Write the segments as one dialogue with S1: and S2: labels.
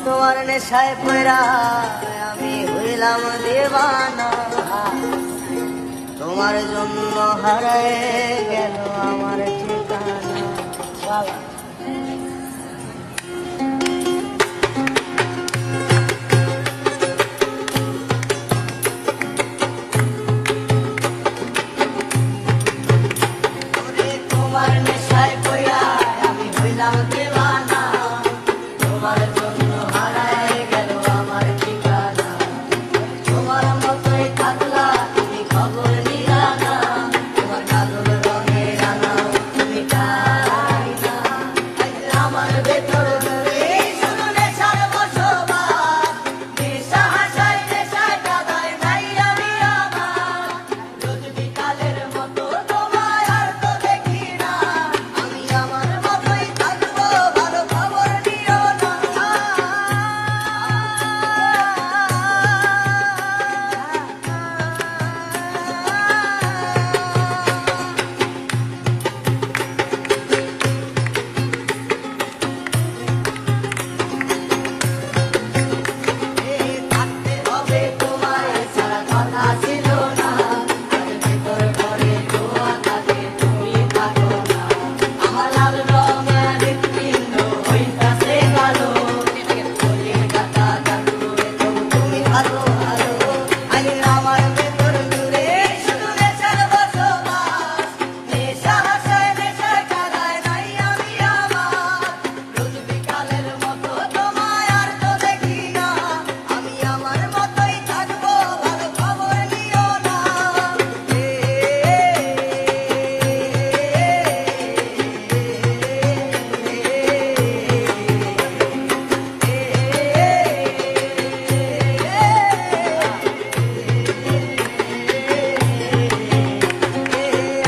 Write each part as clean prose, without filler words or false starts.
S1: তোমার নেশায় পড়া আমি হইলাম দেওয়ানা, তোমার জন্য হারায় গেল আমার ঠিকানা। বাবা তোমার নেশায় পড়া আমি হইলাম দেওয়ানা, তোমার জন্য হারায় গেল আমার ঠিকানা। তোমার মতোই থাকলা তুমি খবর নিলা না, তোমার কাজল রঙের রানা তুমি তাই না। আমার ভেতর ধরে শুধু নেশার বসবাস, নেশা হাসায় নেশায় কাদায় নাই আমি আমার। রোজ বিকালের মতো তোমায় আর তো দেখি না, আমি আমার মতোই থাকবো ভালো খবর নিও না। থাকতে হবে তোমায় ছাড়া কথা ছিল না, আজ ভেতর ঘরে ধোয়া থাকে তুমি থাকো না। আমার লাল রঙের হৃৎপিণ্ড হইতাছে কালো, বলির কাটা জাদুরে তবু তুমি ভালো ভালো। আরে আমার ভেতর জুড়ে শুধু নেশার বসবাস, নেশা হাসায় নেশায় কাদায় নাই আমি আমার। রোজ বিকালের মতো তোমায় আর তো দেখি না, আমি আমার মতোই থাকবো ভালো খবর নিও না।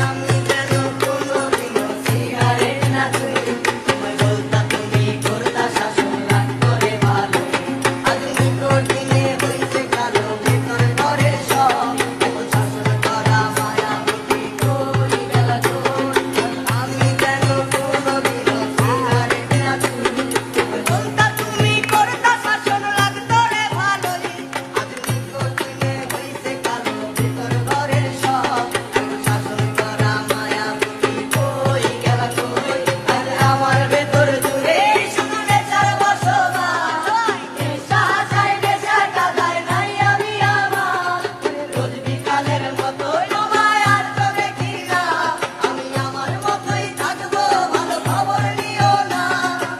S1: আমি যেন কোনোদিনও সিগারেট না ধরি, তোমায় বলতা তুমি করতা শাসন রাগ করে ভালো। আজ নিকটিনে হইছে কালো ভেতর ঘরের সব, এখন শাসন করা মায়াবতী করি গেলা তোর। আমি যেন কোনোদিনও সিগারেট না ধরি, তোমায় বলতা তুমি করতা শাসন লাগতো রে ভালোই। আজ নিকটিনে হইছে কালো ভেতর ঘরের সব, এখন শাসন করা মায়াবতী কই গেলা কই। আজ আমার ভেতর জুড়ে শুধু নেশার বসবাস, নেশা হাসায় নেশায় কাদায় নাই আমি আমার। রোজ বিকালের মতো তোমায় আর তো দেখি না, আমি আমার মতোই থাকবো ভালো খবর নিও না।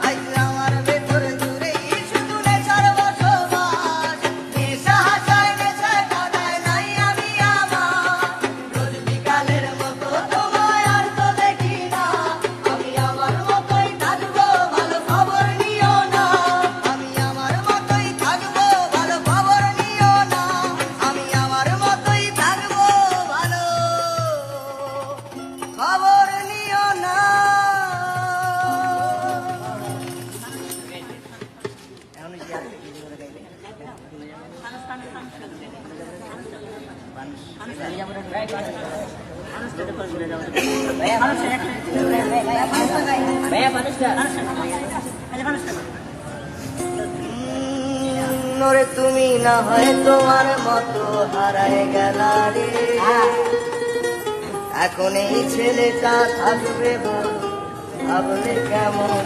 S1: আজ আমার ভেতর জুড়ে শুধু নেশার বসবাস, নেশা হাসায় নেশায় কাদায় নাই আমি আমার। রোজ বিকালের মতো তোমায় আর তো দেখি না, আমি আমার মতোই থাকবো ভালো খবর নিও না। আমি আমার মতোই থাকবো ভালো খবর নিও না, আমি আমার মতোই থাকবো ভালো খবর নিও না। নরে তুমি না হয় তোমার মতো হারায় গেলা রে, এখন এই ছেলেটা থাকবে বল ভাবলে কেমন